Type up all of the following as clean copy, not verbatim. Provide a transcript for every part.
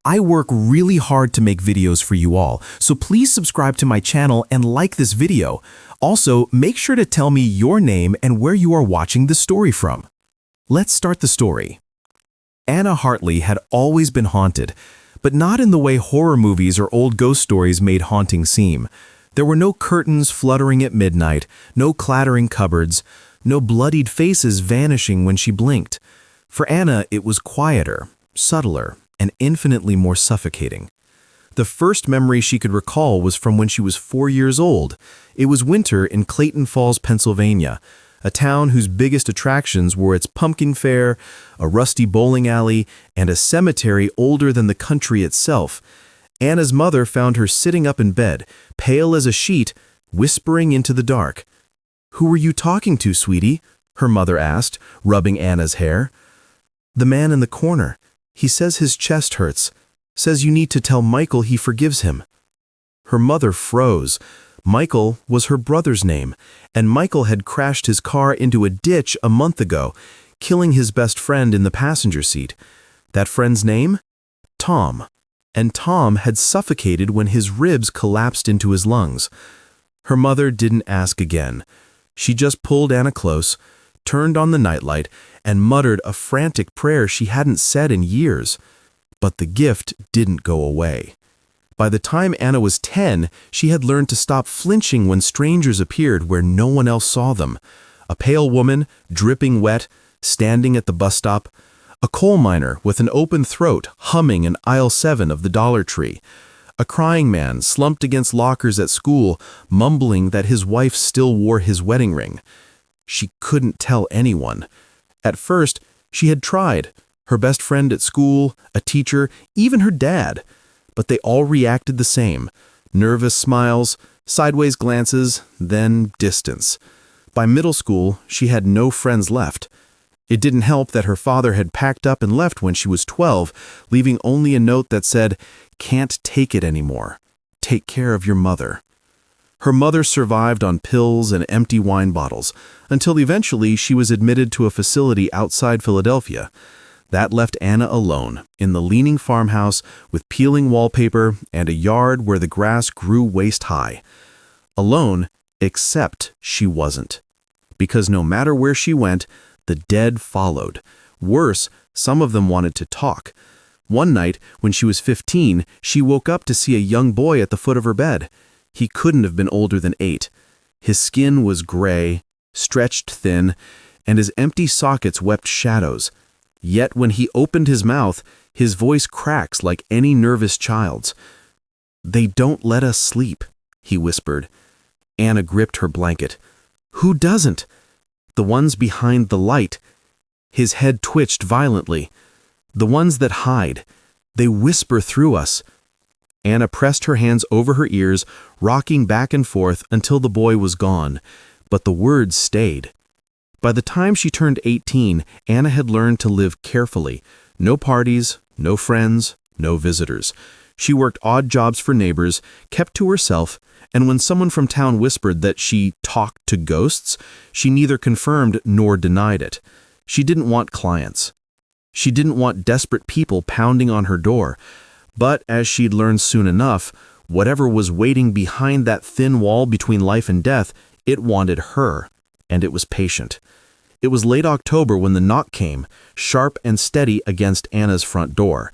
I work really hard to make videos for you all, so please subscribe to my channel and like this video. Also, make sure to tell me your name and where you are watching the story from. Let's start the story. Anna Hartley had always been haunted, but not in the way horror movies or old ghost stories made haunting seem. There were no curtains fluttering at midnight, no clattering cupboards, no bloodied faces vanishing when she blinked. For Anna, it was quieter, subtler, and infinitely more suffocating. The first memory she could recall was from when she was 4 years old. It was winter in Clayton Falls, Pennsylvania, a town whose biggest attractions were its pumpkin fair, a rusty bowling alley, and a cemetery older than the country itself. Anna's mother found her sitting up in bed, pale as a sheet, whispering into the dark. "Who were you talking to, sweetie?" her mother asked, rubbing Anna's hair. "The man in the corner. He says his chest hurts. Says you need to tell Michael he forgives him." Her mother froze. Michael was her brother's name, and Michael had crashed his car into a ditch a month ago, killing his best friend in the passenger seat. That friend's name? Tom. And Tom had suffocated when his ribs collapsed into his lungs. Her mother didn't ask again. She just pulled Anna close, turned on the nightlight, and muttered a frantic prayer she hadn't said in years. But the gift didn't go away. By the time Anna was 10, she had learned to stop flinching when strangers appeared where no one else saw them. A pale woman, dripping wet, standing at the bus stop. A coal miner with an open throat humming in aisle 7 of the Dollar Tree. A crying man slumped against lockers at school, mumbling that his wife still wore his wedding ring. She couldn't tell anyone. At first, she had tried. Her best friend at school, a teacher, even her dad. But they all reacted the same. Nervous smiles, sideways glances, then distance. By middle school, she had no friends left. It didn't help that her father had packed up and left when she was 12, leaving only a note that said, "Can't take it anymore. Take care of your mother." Her mother survived on pills and empty wine bottles, until eventually she was admitted to a facility outside Philadelphia. That left Anna alone, in the leaning farmhouse with peeling wallpaper and a yard where the grass grew waist-high. Alone, except she wasn't. Because no matter where she went, the dead followed. Worse, some of them wanted to talk. One night, when she was 15, she woke up to see a young boy at the foot of her bed. He couldn't have been older than 8. His skin was gray, stretched thin, and his empty sockets wept shadows. Yet when he opened his mouth, his voice cracks like any nervous child's. "They don't let us sleep," he whispered. Anna gripped her blanket. "Who doesn't?" "The ones behind the light." His head twitched violently. "The ones that hide. They whisper through us." Anna pressed her hands over her ears, rocking back and forth until the boy was gone. But the words stayed. By the time she turned 18, Anna had learned to live carefully. No parties, no friends, no visitors. She worked odd jobs for neighbors, kept to herself, and when someone from town whispered that she talked to ghosts, she neither confirmed nor denied it. She didn't want clients. She didn't want desperate people pounding on her door. But as she'd learned soon enough, whatever was waiting behind that thin wall between life and death, it wanted her, and it was patient. It was late October when the knock came, sharp and steady against Anna's front door.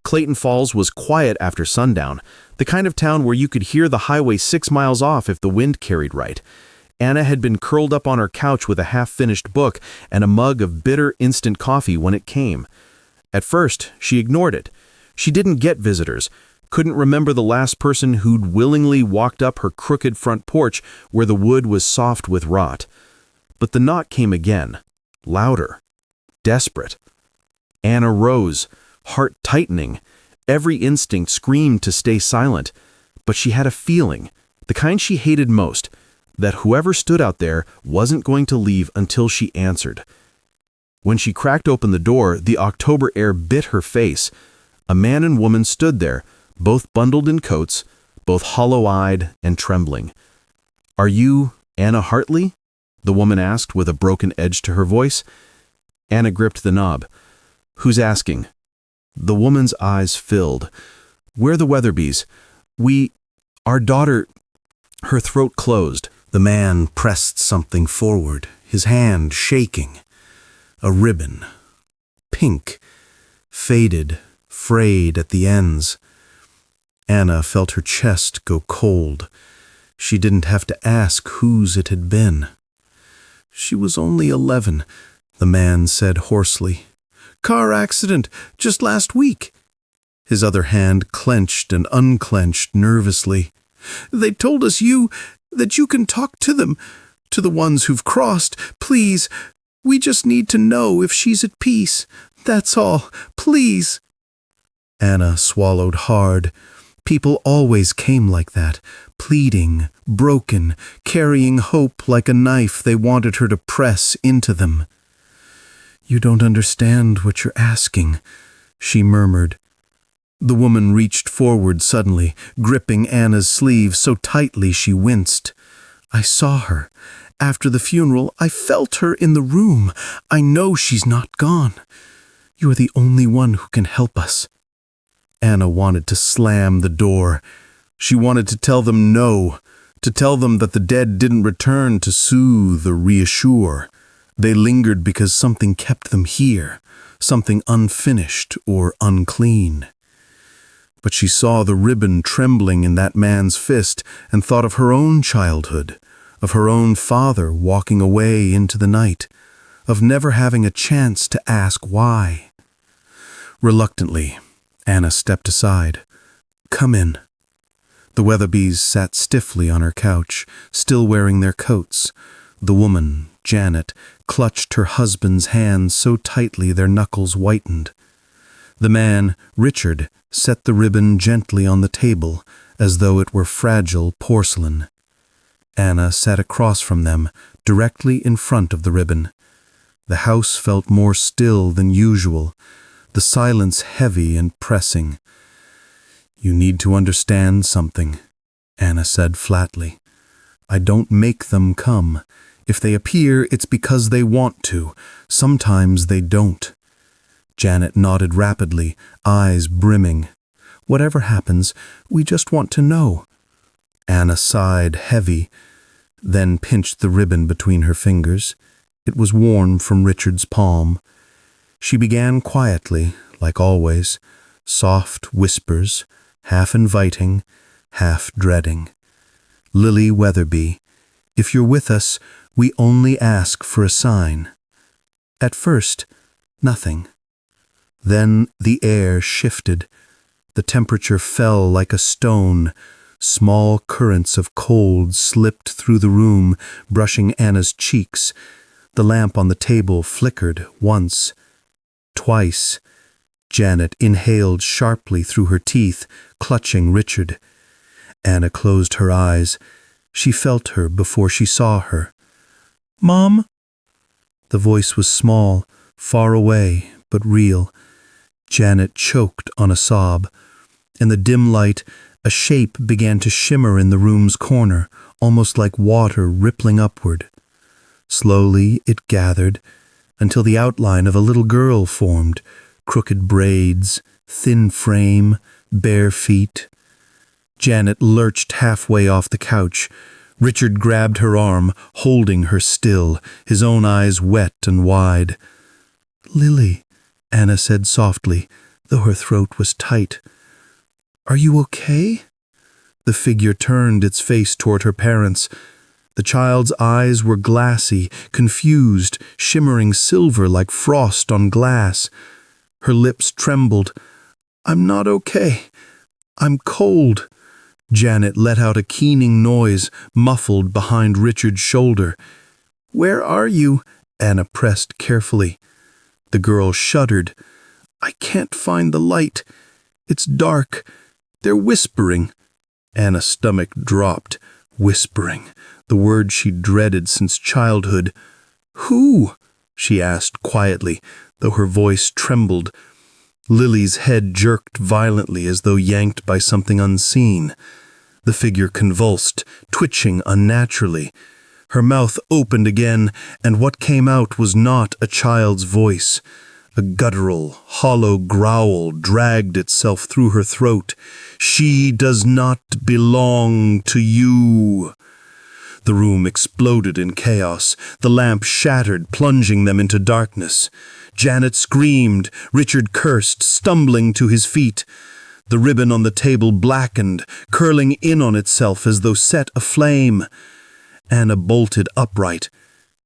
Clayton Falls was quiet after sundown, the kind of town where you could hear the highway 6 miles off if the wind carried right. Anna had been curled up on her couch with a half-finished book and a mug of bitter instant coffee when it came. At first, she ignored it. She didn't get visitors, couldn't remember the last person who'd willingly walked up her crooked front porch where the wood was soft with rot. But the knock came again, louder, desperate. Anna rose, heart tightening. Every instinct screamed to stay silent. But she had a feeling, the kind she hated most, that whoever stood out there wasn't going to leave until she answered. When she cracked open the door, the October air bit her face. A man and woman stood there, both bundled in coats, both hollow-eyed and trembling. "Are you Anna Hartley?" the woman asked with a broken edge to her voice. Anna gripped the knob. "Who's asking?" The woman's eyes filled. "We're the Weatherbys. Our daughter—" Her throat closed. The man pressed something forward, his hand shaking. A ribbon. Pink. Faded, frayed at the ends. Anna felt her chest go cold. She didn't have to ask whose it had been. "She was only 11, the man said hoarsely. "Car accident, just last week." His other hand clenched and unclenched nervously. "They told us that you can talk to them, to the ones who've crossed. Please, we just need to know if she's at peace. That's all. Please." Anna swallowed hard. People always came like that, pleading, broken, carrying hope like a knife they wanted her to press into them. "You don't understand what you're asking," she murmured. The woman reached forward suddenly, gripping Anna's sleeve so tightly she winced. "I saw her. After the funeral, I felt her in the room. I know she's not gone. You're the only one who can help us." Anna wanted to slam the door. She wanted to tell them no, to tell them that the dead didn't return to soothe or reassure. They lingered because something kept them here, something unfinished or unclean. But she saw the ribbon trembling in that man's fist and thought of her own childhood, of her own father walking away into the night, of never having a chance to ask why. Reluctantly, Anna stepped aside. "Come in." The Weatherbys sat stiffly on her couch, still wearing their coats. The woman, Janet, clutched her husband's hand so tightly their knuckles whitened. The man, Richard, set the ribbon gently on the table, as though it were fragile porcelain. Anna sat across from them, directly in front of the ribbon. The house felt more still than usual, the silence heavy and pressing. "You need to understand something," Anna said flatly. "I don't make them come. If they appear, it's because they want to. Sometimes they don't." Janet nodded rapidly, eyes brimming. "Whatever happens, we just want to know." Anna sighed heavy, then pinched the ribbon between her fingers. It was warm from Richard's palm. She began quietly, like always, soft whispers, half inviting, half dreading. "Lily Weatherby, if you're with us, we only ask for a sign." At first, nothing. Then the air shifted. The temperature fell like a stone. Small currents of cold slipped through the room, brushing Anna's cheeks. The lamp on the table flickered once, twice. Janet inhaled sharply through her teeth, clutching Richard. Anna closed her eyes. She felt her before she saw her. "Mom?" The voice was small, far away, but real. Janet choked on a sob. In the dim light, a shape began to shimmer in the room's corner, almost like water rippling upward. Slowly it gathered, until the outline of a little girl formed, crooked braids, thin frame, bare feet. Janet lurched halfway off the couch. Richard grabbed her arm, holding her still, his own eyes wet and wide. "Lily," Anna said softly, though her throat was tight. "Are you okay?" The figure turned its face toward her parents. The child's eyes were glassy, confused, shimmering silver like frost on glass. Her lips trembled. "I'm not okay. I'm cold." Janet let out a keening noise, muffled behind Richard's shoulder. "Where are you?" Anna pressed carefully. The girl shuddered. "I can't find the light. It's dark. They're whispering." Anna's stomach dropped. Whispering, the word she dreaded since childhood. "Who?" she asked quietly, though her voice trembled. Lily's head jerked violently as though yanked by something unseen. The figure convulsed, twitching unnaturally. Her mouth opened again, and what came out was not a child's voice. A guttural, hollow growl dragged itself through her throat. "She does not belong to you." The room exploded in chaos. The lamp shattered, plunging them into darkness. Janet screamed. Richard cursed, stumbling to his feet. The ribbon on the table blackened, curling in on itself as though set aflame. Anna bolted upright.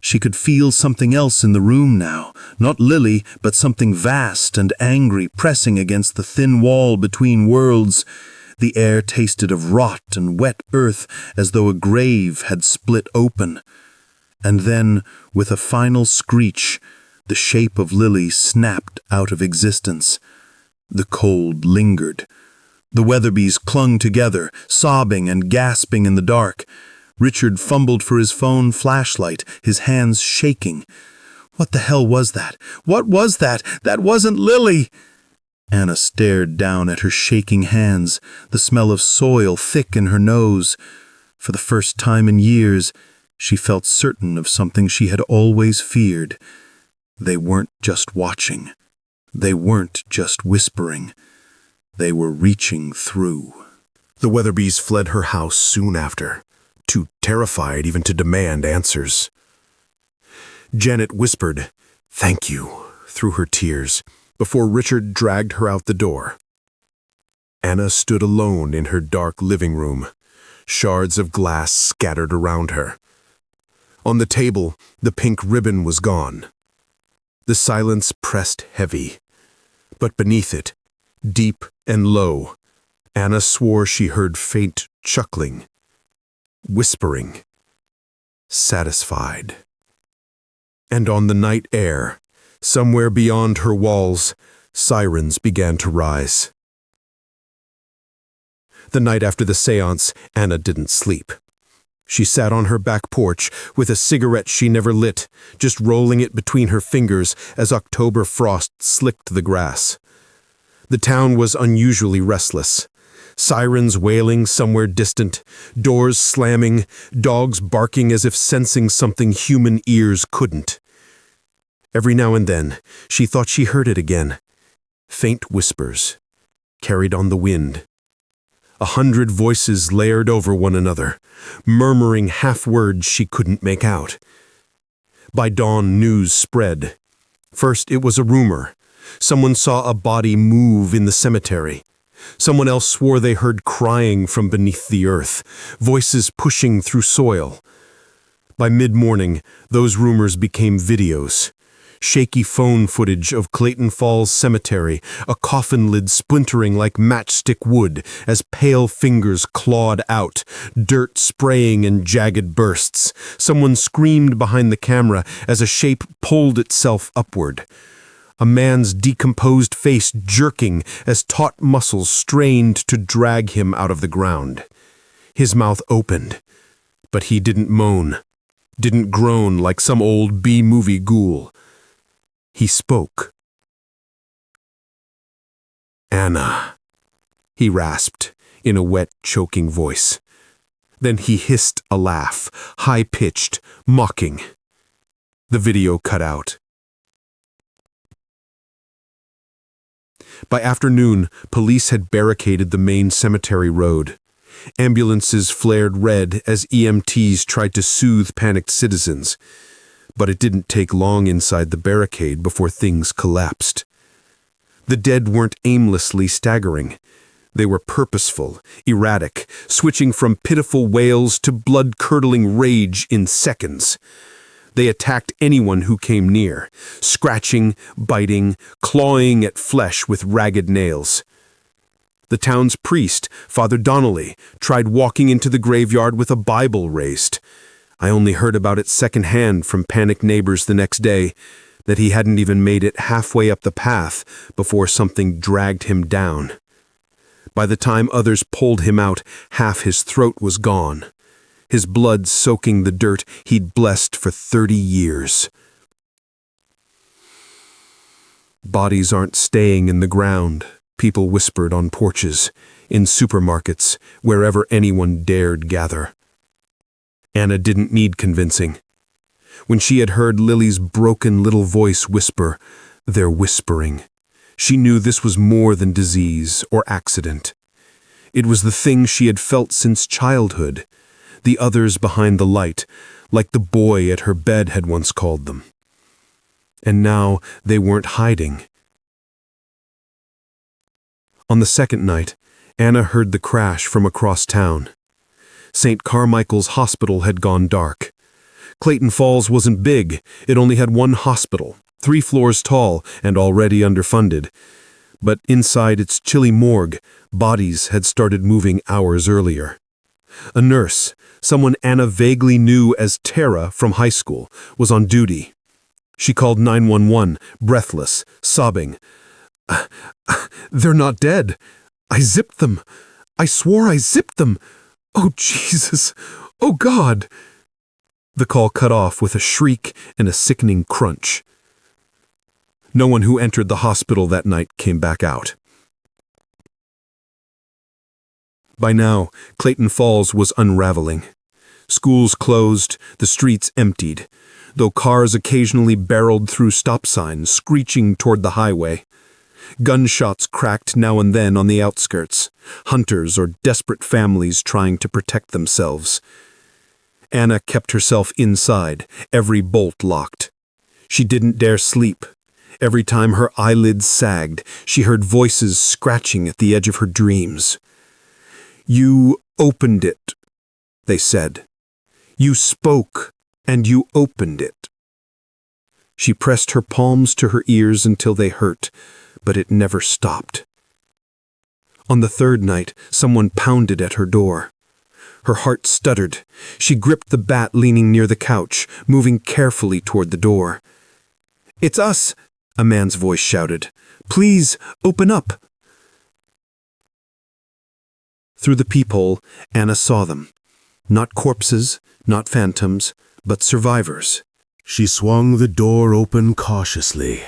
She could feel something else in the room now. Not Lily, but something vast and angry pressing against the thin wall between worlds. The air tasted of rot and wet earth, as though a grave had split open. And then, with a final screech, the shape of Lily snapped out of existence. The cold lingered. The Weatherbys clung together, sobbing and gasping in the dark. Richard fumbled for his phone flashlight, his hands shaking. What the hell was that? What was that? That wasn't Lily! Anna stared down at her shaking hands, the smell of soil thick in her nose. For the first time in years, she felt certain of something she had always feared. They weren't just watching. They weren't just whispering. They were reaching through. The Weatherbys fled her house soon after, too terrified even to demand answers. Janet whispered, "Thank you," through her tears, before Richard dragged her out the door. Anna stood alone in her dark living room, shards of glass scattered around her. On the table, the pink ribbon was gone. The silence pressed heavy, but beneath it, deep and low, Anna swore she heard faint chuckling, whispering, satisfied. And on the night air, somewhere beyond her walls, sirens began to rise. The night after the séance, Anna didn't sleep. She sat on her back porch with a cigarette she never lit, just rolling it between her fingers as October frost slicked the grass. The town was unusually restless. Sirens wailing somewhere distant, doors slamming, dogs barking as if sensing something human ears couldn't. Every now and then, she thought she heard it again. Faint whispers, carried on the wind. 100 voices layered over one another, murmuring half-words she couldn't make out. By dawn, news spread. First, it was a rumor. Someone saw a body move in the cemetery. Someone else swore they heard crying from beneath the earth, voices pushing through soil. By mid-morning, those rumors became videos. Shaky phone footage of Clayton Falls Cemetery, a coffin lid splintering like matchstick wood as pale fingers clawed out, dirt spraying in jagged bursts. Someone screamed behind the camera as a shape pulled itself upward. A man's decomposed face jerking as taut muscles strained to drag him out of the ground. His mouth opened, but he didn't moan, didn't groan like some old B-movie ghoul. He spoke. "Anna," he rasped in a wet, choking voice. Then he hissed a laugh, high-pitched, mocking. The video cut out. By afternoon, police had barricaded the main cemetery road. Ambulances flared red as EMTs tried to soothe panicked citizens. But it didn't take long inside the barricade before things collapsed. The dead weren't aimlessly staggering. They were purposeful, erratic, switching from pitiful wails to blood-curdling rage in seconds. They attacked anyone who came near, scratching, biting, clawing at flesh with ragged nails. The town's priest, Father Donnelly, tried walking into the graveyard with a Bible raised. I only heard about it secondhand from panicked neighbors the next day, that he hadn't even made it halfway up the path before something dragged him down. By the time others pulled him out, half his throat was gone, his blood soaking the dirt he'd blessed for 30 years. Bodies aren't staying in the ground, people whispered on porches, in supermarkets, wherever anyone dared gather. Anna didn't need convincing. When she had heard Lily's broken little voice whisper, Their whispering. She knew this was more than disease or accident. It was the thing she had felt since childhood, the others behind the light, like the boy at her bed had once called them. And now they weren't hiding. On the second night, Anna heard the crash from across town. St. Carmichael's Hospital had gone dark. Clayton Falls wasn't big. It only had one hospital, 3 floors tall and already underfunded. But inside its chilly morgue, bodies had started moving hours earlier. A nurse, someone Anna vaguely knew as Tara from high school, was on duty. She called 911, breathless, sobbing. "They're not dead. I zipped them. I swore I zipped them. Oh, Jesus! Oh, God!" The call cut off with a shriek and a sickening crunch. No one who entered the hospital that night came back out. By now, Clayton Falls was unraveling. Schools closed, the streets emptied, though cars occasionally barreled through stop signs, screeching toward the highway. Gunshots cracked now and then on the outskirts, hunters or desperate families trying to protect themselves. Anna kept herself inside, every bolt locked. She didn't dare sleep. Every time her eyelids sagged, she heard voices scratching at the edge of her dreams. "You opened it," they said. "You spoke, and you opened it." She pressed her palms to her ears until they hurt, but it never stopped. On the third night, someone pounded at her door. Her heart stuttered. She gripped the bat leaning near the couch, moving carefully toward the door. "It's us," a man's voice shouted. "Please, open up." Through the peephole, Anna saw them. Not corpses, not phantoms, but survivors. She swung the door open cautiously.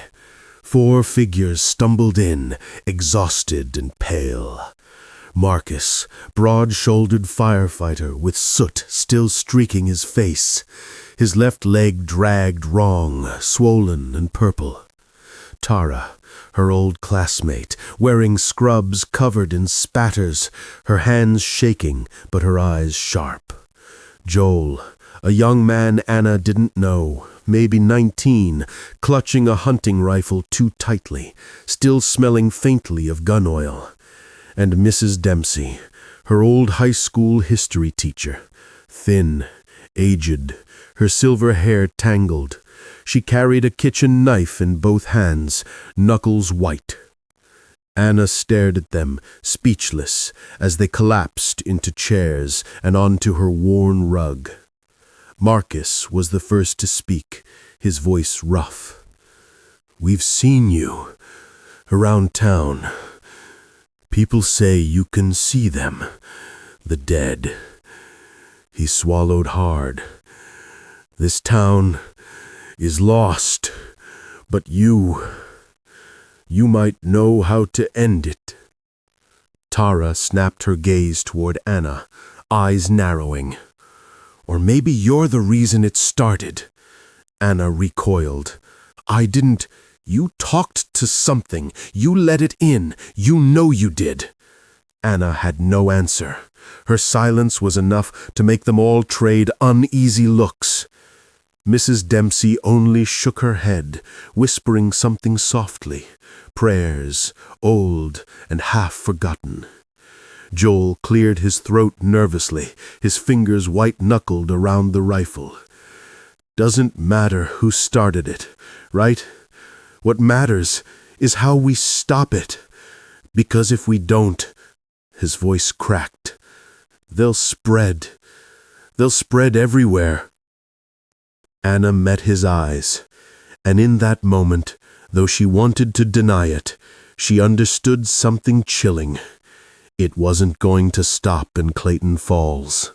4 figures stumbled in, exhausted and pale. Marcus, broad-shouldered firefighter with soot still streaking his face, his left leg dragged wrong, swollen and purple. Tara, her old classmate, wearing scrubs covered in spatters, her hands shaking but her eyes sharp. Joel, a young man Anna didn't know, maybe 19, clutching a hunting rifle too tightly, still smelling faintly of gun oil. And Mrs. Dempsey, her old high school history teacher, thin, aged, her silver hair tangled. She carried a kitchen knife in both hands, knuckles white. Anna stared at them, speechless, as they collapsed into chairs and onto her worn rug. Marcus was the first to speak, his voice rough. "We've seen you around town. People say you can see them, the dead." He swallowed hard. "This town is lost, but you might know how to end it." Tara snapped her gaze toward Anna, eyes narrowing. "Or maybe you're the reason it started." Anna recoiled. "I didn't. You talked to something. You let it in. You know you did." Anna had no answer. Her silence was enough to make them all trade uneasy looks. Mrs. Dempsey only shook her head, whispering something softly, prayers, old and half-forgotten. Joel cleared his throat nervously, his fingers white-knuckled around the rifle. "Doesn't matter who started it, right? What matters is how we stop it. Because if we don't," his voice cracked, "they'll spread. They'll spread everywhere." Anna met his eyes, and in that moment, though she wanted to deny it, she understood something chilling. It wasn't going to stop in Clayton Falls.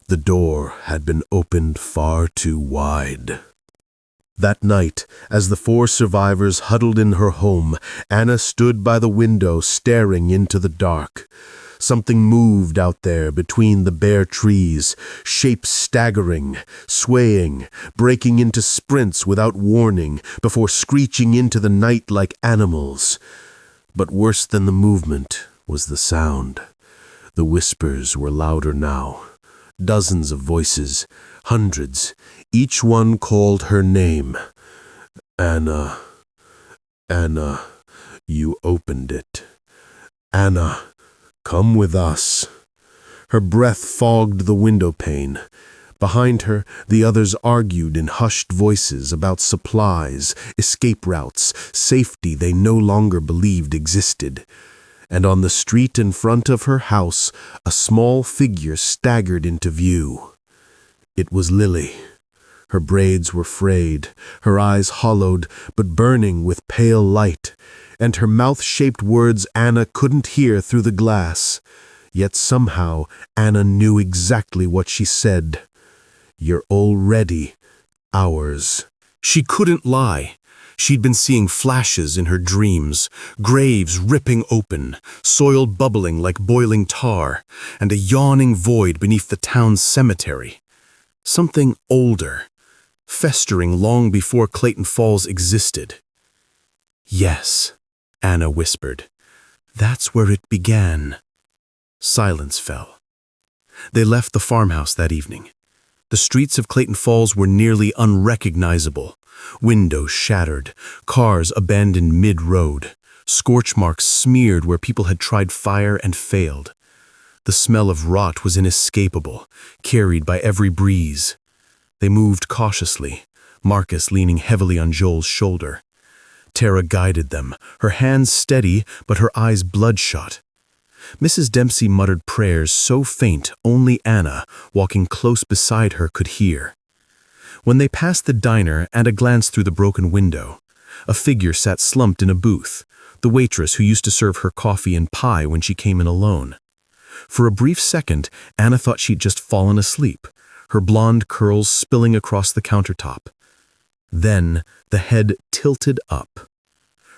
The door had been opened far too wide. That night, as the 4 survivors huddled in her home, Anna stood by the window staring into the dark. Something moved out there between the bare trees, shapes staggering, swaying, breaking into sprints without warning before screeching into the night like animals. But worse than the movement was the sound. The whispers were louder now. Dozens of voices, hundreds, each one called her name. Anna, Anna, you opened it. Anna, come with us. Her breath fogged the window pane. Behind her, the others argued in hushed voices about supplies, escape routes, safety they no longer believed existed. And on the street in front of her house, a small figure staggered into view. It was Lily. Her braids were frayed, her eyes hollowed but burning with pale light, and her mouth-shaped words Anna couldn't hear through the glass. Yet somehow Anna knew exactly what she said. You're already ours. She couldn't lie. She'd been seeing flashes in her dreams, graves ripping open, soil bubbling like boiling tar, and a yawning void beneath the town's cemetery. Something older, festering long before Clayton Falls existed. Yes, Anna whispered. That's where it began. Silence fell. They left the farmhouse that evening. The streets of Clayton Falls were nearly unrecognizable. Windows shattered, cars abandoned mid-road, scorch marks smeared where people had tried fire and failed. The smell of rot was inescapable, carried by every breeze. They moved cautiously, Marcus leaning heavily on Joel's shoulder. Tara guided them, her hands steady but her eyes bloodshot. Mrs. Dempsey muttered prayers so faint only Anna, walking close beside her, could hear. When they passed the diner and a glance through the broken window, a figure sat slumped in a booth, the waitress who used to serve her coffee and pie when she came in alone. For a brief second, Anna thought she'd just fallen asleep, her blonde curls spilling across the countertop. Then the head tilted up.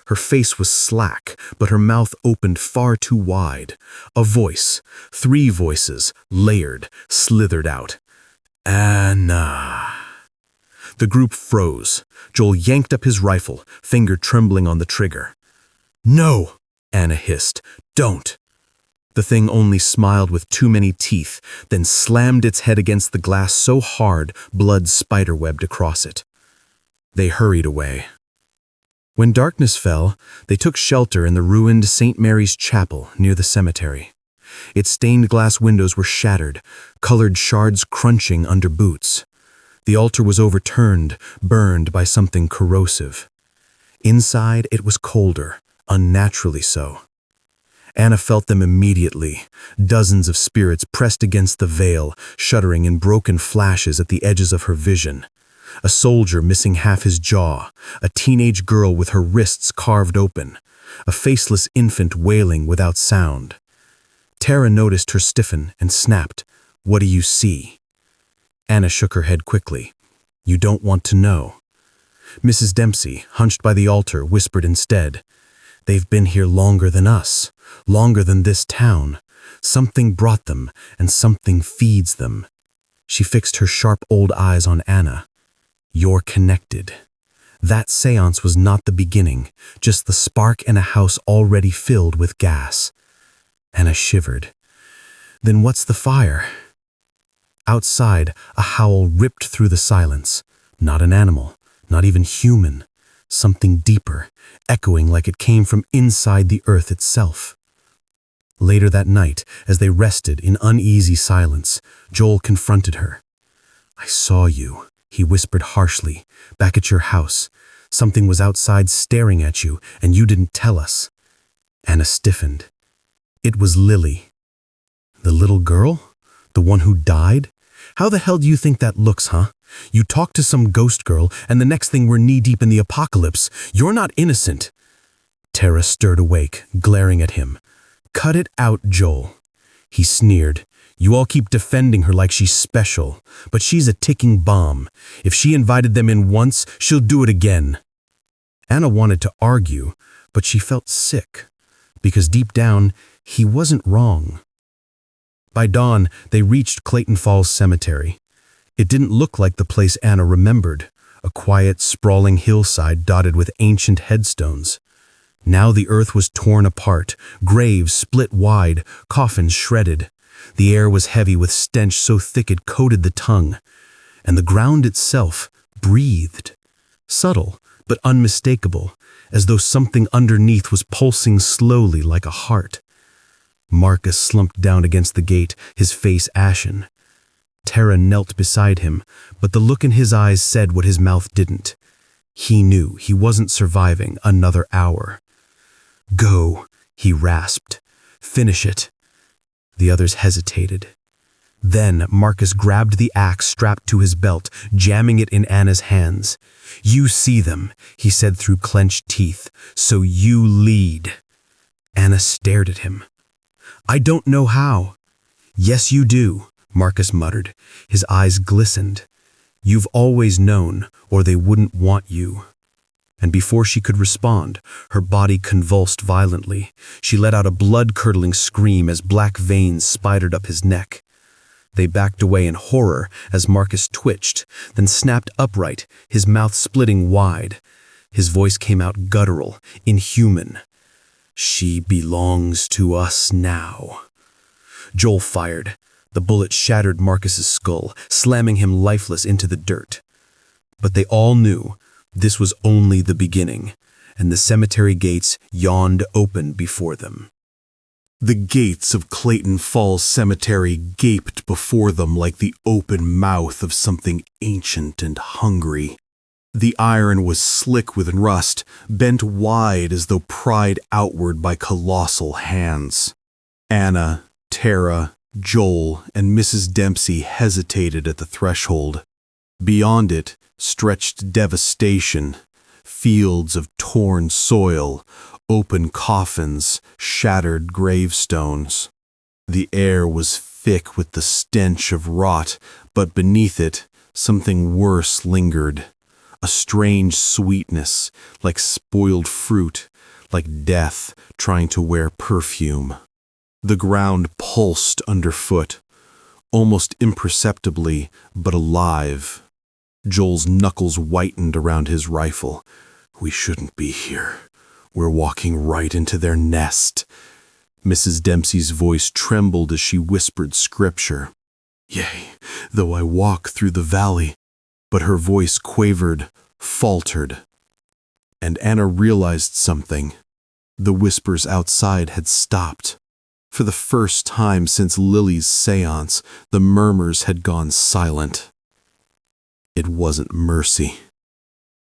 Her face was slack, but her mouth opened far too wide. A voice, 3 voices, layered, slithered out. Anna. The group froze. Joel yanked up his rifle, finger trembling on the trigger. No, Anna hissed. Don't. The thing only smiled with too many teeth, then slammed its head against the glass so hard blood spiderwebbed across it. They hurried away. When darkness fell, they took shelter in the ruined St. Mary's Chapel near the cemetery. Its stained glass windows were shattered, colored shards crunching under boots. The altar was overturned, burned by something corrosive. Inside, it was colder, unnaturally so. Anna felt them immediately, dozens of spirits pressed against the veil, shuddering in broken flashes at the edges of her vision. A soldier missing half his jaw, a teenage girl with her wrists carved open, a faceless infant wailing without sound. Tara noticed her stiffen and snapped, "What do you see?" Anna shook her head quickly. "You don't want to know." Mrs. Dempsey, hunched by the altar, whispered instead, "They've been here longer than us, longer than this town. Something brought them, and something feeds them." She fixed her sharp old eyes on Anna. "You're connected." That seance was not the beginning, just the spark in a house already filled with gas. Anna shivered. "Then what's the fire?" Outside, a howl ripped through the silence. Not an animal, not even human. Something deeper, echoing like it came from inside the earth itself. Later that night, as they rested in uneasy silence, Joel confronted her. "I saw you," he whispered harshly, "back at your house. Something was outside staring at you, and you didn't tell us." Anna stiffened. It was Lily. "The little girl? The one who died? How the hell do you think that looks, huh? You talk to some ghost girl, and the next thing we're knee-deep in the apocalypse. You're not innocent." Tara stirred awake, glaring at him. "Cut it out, Joel." He sneered. "You all keep defending her like she's special, but she's a ticking bomb. If she invited them in once, she'll do it again." Anna wanted to argue, but she felt sick, because deep down, he wasn't wrong. By dawn, they reached Clayton Falls Cemetery. It didn't look like the place Anna remembered, a quiet, sprawling hillside dotted with ancient headstones. Now the earth was torn apart, graves split wide, coffins shredded. The air was heavy with stench so thick it coated the tongue, and the ground itself breathed. Subtle, but unmistakable, as though something underneath was pulsing slowly like a heart. Marcus slumped down against the gate, his face ashen. Tara knelt beside him, but the look in his eyes said what his mouth didn't. He knew he wasn't surviving another hour. "Go," he rasped. "Finish it." The others hesitated. Then Marcus grabbed the axe strapped to his belt, jamming it in Anna's hands. "You see them," he said through clenched teeth, "so you lead." Anna stared at him. "I don't know how." "Yes, you do," Marcus muttered. His eyes glistened. "You've always known, or they wouldn't want you." And before she could respond, her body convulsed violently. She let out a blood-curdling scream as black veins spidered up his neck. They backed away in horror as Marcus twitched, then snapped upright, his mouth splitting wide. His voice came out guttural, inhuman. "She belongs to us now." Joel fired. The bullet shattered Marcus's skull, slamming him lifeless into the dirt. But they all knew this was only the beginning, and the cemetery gates yawned open before them. The gates of Clayton Falls Cemetery gaped before them like the open mouth of something ancient and hungry. The iron was slick with rust, bent wide as though pried outward by colossal hands. Anna, Tara, Joel, and Mrs. Dempsey hesitated at the threshold. Beyond it stretched devastation, fields of torn soil, open coffins, shattered gravestones. The air was thick with the stench of rot, but beneath it, something worse lingered. A strange sweetness, like spoiled fruit, like death trying to wear perfume. The ground pulsed underfoot, almost imperceptibly, but alive. Joel's knuckles whitened around his rifle. "We shouldn't be here. We're walking right into their nest." Mrs. Dempsey's voice trembled as she whispered scripture. "Yea, though I walk through the valley," but her voice quavered, faltered. And Anna realized something. The whispers outside had stopped. For the first time since Lily's séance, the murmurs had gone silent. It wasn't mercy.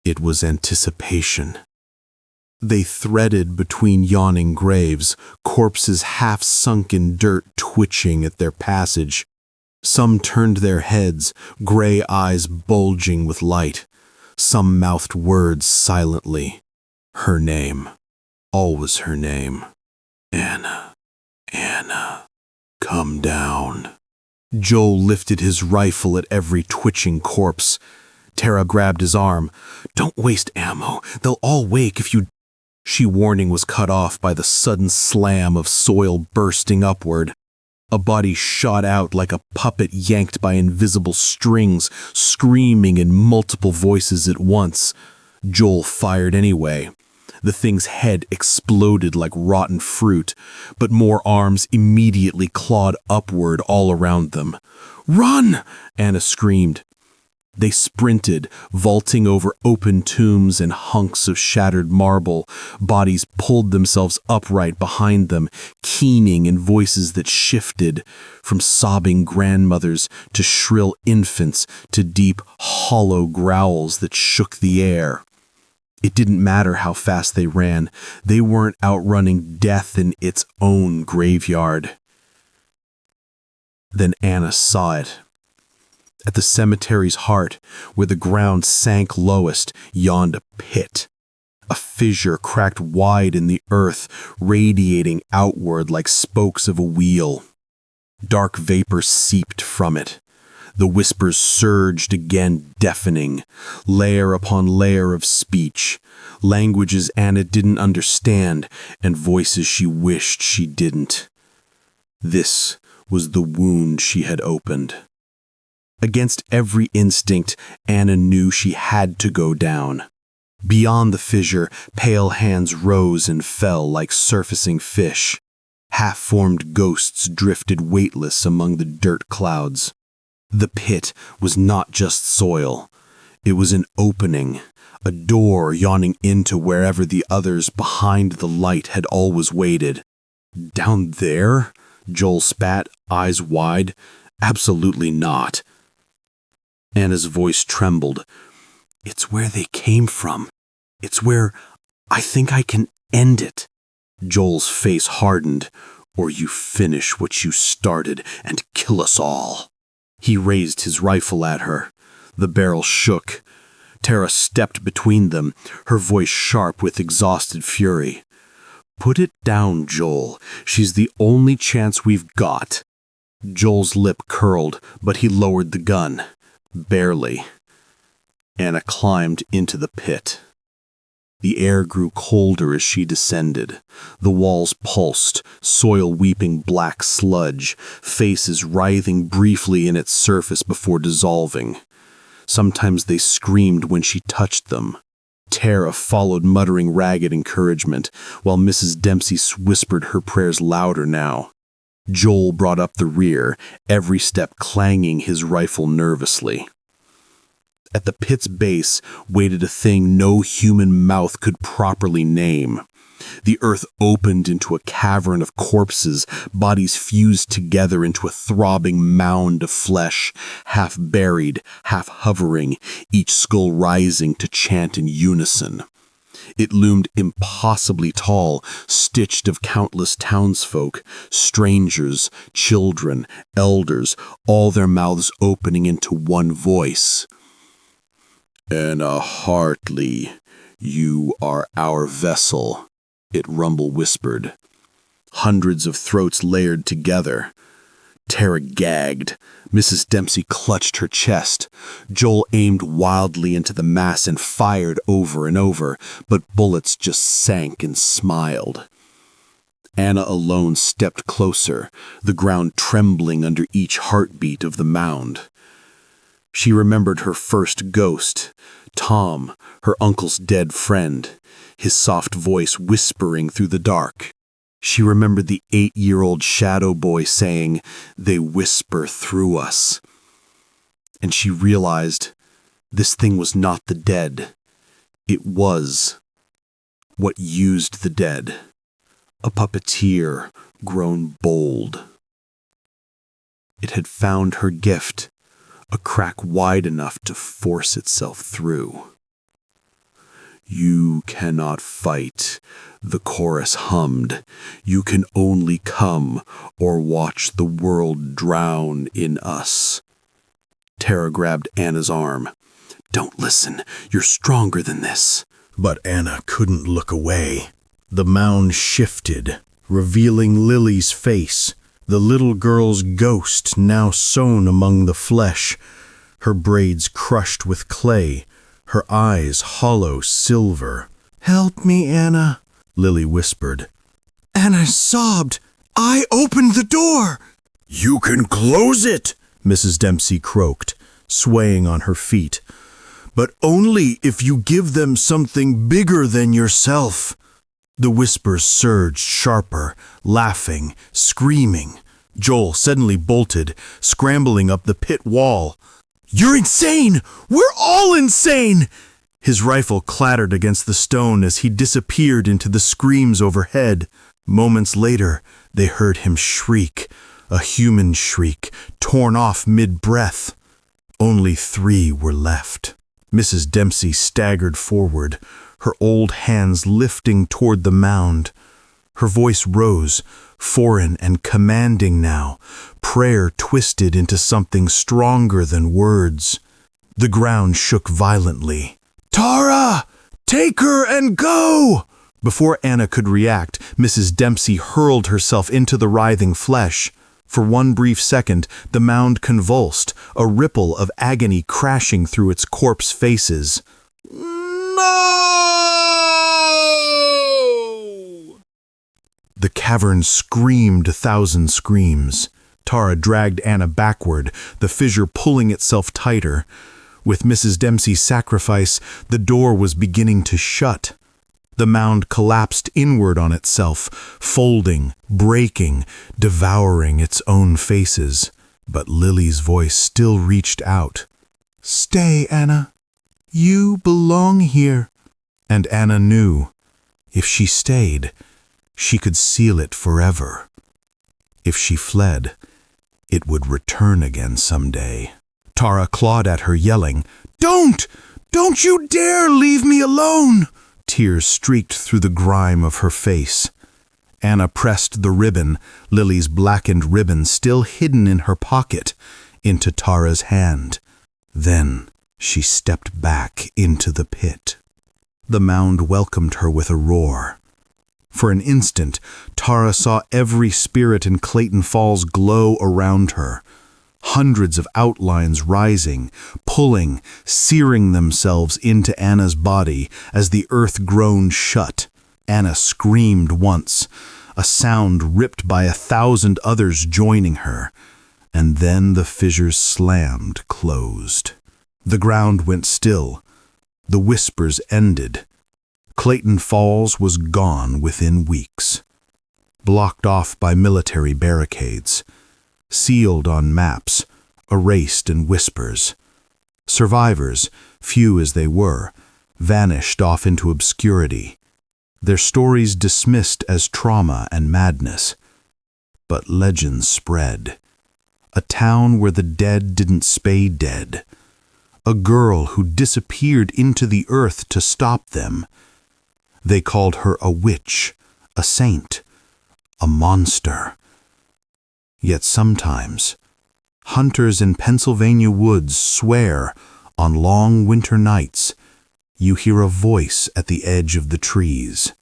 It was anticipation. They threaded between yawning graves, corpses half sunk in dirt twitching at their passage. Some turned their heads, gray eyes bulging with light. Some mouthed words silently. Her name. Always her name. "Anna, Anna, come down." Joel lifted his rifle at every twitching corpse. Tara grabbed his arm. "Don't waste ammo. They'll all wake if you—" She warning was cut off by the sudden slam of soil bursting upward. A body shot out like a puppet yanked by invisible strings, screaming in multiple voices at once. Joel fired anyway. The thing's head exploded like rotten fruit, but more arms immediately clawed upward all around them. "Run!" Anna screamed. They sprinted, vaulting over open tombs and hunks of shattered marble. Bodies pulled themselves upright behind them, keening in voices that shifted, from sobbing grandmothers to shrill infants to deep, hollow growls that shook the air. It didn't matter how fast they ran. They weren't outrunning death in its own graveyard. Then Anna saw it. At the cemetery's heart, where the ground sank lowest, yawned a pit. A fissure cracked wide in the earth, radiating outward like spokes of a wheel. Dark vapor seeped from it. The whispers surged again, deafening, layer upon layer of speech, languages Anna didn't understand, and voices she wished she didn't. This was the wound she had opened. Against every instinct, Anna knew she had to go down. Beyond the fissure, pale hands rose and fell like surfacing fish. Half-formed ghosts drifted weightless among the dirt clouds. The pit was not just soil. It was an opening, a door yawning into wherever the others behind the light had always waited. Down there? Joel spat, eyes wide. Absolutely not. Anna's voice trembled. It's where they came from. It's where I think I can end it. Joel's face hardened. Or you finish what you started and kill us all. He raised his rifle at her. The barrel shook. Tara stepped between them, her voice sharp with exhausted fury. Put it down, Joel. She's the only chance we've got. Joel's lip curled, but he lowered the gun. Barely. Anna climbed into the pit. The air grew colder as she descended. The walls pulsed, soil weeping black sludge, faces writhing briefly in its surface before dissolving. Sometimes they screamed when she touched them. Tara followed, muttering ragged encouragement, while Mrs. Dempsey whispered her prayers louder now. Joel brought up the rear, every step clanging his rifle nervously. At the pit's base waited a thing no human mouth could properly name. The earth opened into a cavern of corpses, bodies fused together into a throbbing mound of flesh, half buried, half hovering, each skull rising to chant in unison. It loomed impossibly tall, stitched of countless townsfolk, strangers, children, elders, all their mouths opening into one voice. Anna Hartley, you are our vessel, it rumble whispered. Hundreds of throats layered together. Tara gagged. Mrs. Dempsey clutched her chest. Joel aimed wildly into the mass and fired over and over, but bullets just sank and smiled. Anna alone stepped closer, the ground trembling under each heartbeat of the mound. She remembered her first ghost, Tom, her uncle's dead friend, his soft voice whispering through the dark. She remembered the 8-year-old shadow boy saying, "They whisper through us." And she realized this thing was not the dead. It was what used the dead, a puppeteer grown bold. It had found her gift, a crack wide enough to force itself through. You cannot fight, the chorus hummed. You can only come or watch the world drown in us. Tara grabbed Anna's arm. Don't listen, you're stronger than this. But Anna couldn't look away. The mound shifted, revealing Lily's face, the little girl's ghost now sewn among the flesh, her braids crushed with clay, her eyes hollow silver. "Help me, Anna," Lily whispered. Anna sobbed. "I opened the door." "You can close it," Mrs. Dempsey croaked, swaying on her feet. "But only if you give them something bigger than yourself." The whispers surged sharper, laughing, screaming. Joel suddenly bolted, scrambling up the pit wall. "You're insane! We're all insane!" His rifle clattered against the stone as he disappeared into the screams overhead. Moments later, they heard him shriek, a human shriek, torn off mid-breath. Only 3 were left. Mrs. Dempsey staggered forward, her old hands lifting toward the mound. Her voice rose, foreign and commanding now, prayer twisted into something stronger than words. The ground shook violently. "Tara! Take her and go!" Before Anna could react, Mrs. Dempsey hurled herself into the writhing flesh. For one brief second, the mound convulsed, a ripple of agony crashing through its corpse faces. No! The cavern screamed 1,000 screams. Tara dragged Anna backward, the fissure pulling itself tighter. With Mrs. Dempsey's sacrifice, the door was beginning to shut. The mound collapsed inward on itself, folding, breaking, devouring its own faces. But Lily's voice still reached out. "Stay, Anna. You belong here." And Anna knew, if she stayed, she could seal it forever. If she fled, it would return again someday. Tara clawed at her, yelling, "Don't! Don't you dare leave me alone!" Tears streaked through the grime of her face. Anna pressed the ribbon, Lily's blackened ribbon still hidden in her pocket, into Tara's hand. Then she stepped back into the pit. The mound welcomed her with a roar. For an instant, Tara saw every spirit in Clayton Falls glow around her. Hundreds of outlines rising, pulling, searing themselves into Anna's body as the earth groaned shut. Anna screamed once, a sound ripped by 1,000 others joining her, and then the fissures slammed closed. The ground went still. The whispers ended. Clayton Falls was gone within weeks, blocked off by military barricades, sealed on maps, erased in whispers. Survivors, few as they were, vanished off into obscurity, their stories dismissed as trauma and madness. But legends spread. A town where the dead didn't stay dead. A girl who disappeared into the earth to stop them. They called her a witch, a saint, a monster. Yet sometimes, hunters in Pennsylvania woods swear, on long winter nights, you hear a voice at the edge of the trees.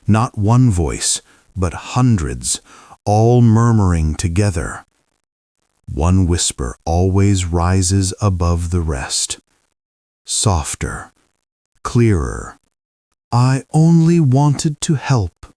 Not one voice, but hundreds, all murmuring together. One whisper always rises above the rest. Softer, clearer. "I only wanted to help."